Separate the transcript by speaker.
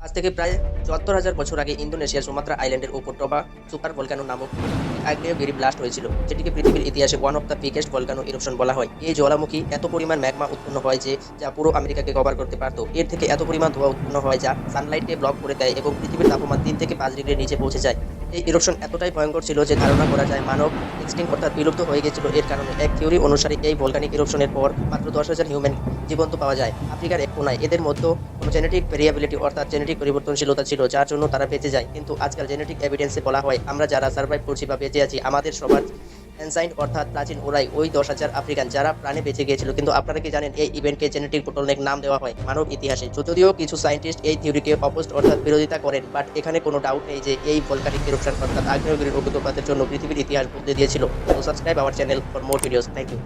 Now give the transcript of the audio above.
Speaker 1: আজ থেকে প্রায় ৭৪,০০০ বছর আগে ইন্দোনেশিয়ার সুমাত্রা আইল্যান্ডের উপর টোবা সুপার ভলকানো নামক আগ্নেয়গিরি ব্লাস্ট হয়েছিল, যেটিকে পৃথিবীর ইতিহাসে one of the biggest volcano eruption বলা হয়। এই জ্বালামুখী এত পরিমাণ ম্যাগমা উৎপন্ন হয় যা পুরো আমেরিকাকে কভার করতে পারত। এর থেকে এত পরিমাণ ধোঁয়া উৎপন্ন হয় যা সানলাইটকে ব্লক করে দেয় এবং পৃথিবীর তাপমান ৩ থেকে ৫ ডিগ্রির নিচে পৌঁছে যায়। এই ইরপশন এতটাই ভয়ঙ্কর ছিল যে ধারণা করা যায় মানব এক্সটিংক্ট অর্থাৎ বিলুপ্ত হয়ে গেছিল এর কারণে। এক থিওরি অনুসারে এই ভলকানিক ইরপশনের পর মাত্র ১০,০০০ হিউম্যান জীবন্ত পাওয়া যায় আফ্রিকার এক কোনায়। এদের মধ্যে কোনো জেনেটিক ভেরিয়াবিলিটি অর্থাৎ জেনেটিক পরিবর্তনশীলতা ছিল যার জন্য তারা বেঁচে যায়। কিন্তু আজকাল জেনেটিক এভিডেন্সে বলা হয় আমরা যারা সার্ভাইভ করছি বা বেঁচে আছি আমাদের সবার অ্যানসাইন্ট অর্থাৎ প্রাচীন ওরাই ওই ১০,০০০ আফ্রিকান যারা প্রাণে বেঁচে গিয়েছিল। কিন্তু আপনারা কি জানেন এই ইভেন্টকে জেনেটিক বোটলনেক নাম দেওয়া হয় মানব ইতিহাসে। যদিও কিছু সায়েন্টিস্ট এই থিওরিকে অপোজড অর্থাৎ বিরোধিতা করেন, বাট এখানে কোনো ডাউট নেই যে এই ভলকানিক ইরপশন অর্থাৎ আগ্নেয়গিরির অগ্নুৎপাতের জন্য পৃথিবীর ইতিহাস বদলে দিয়েছিল। তো subscribe our channel for more videos. Thank you.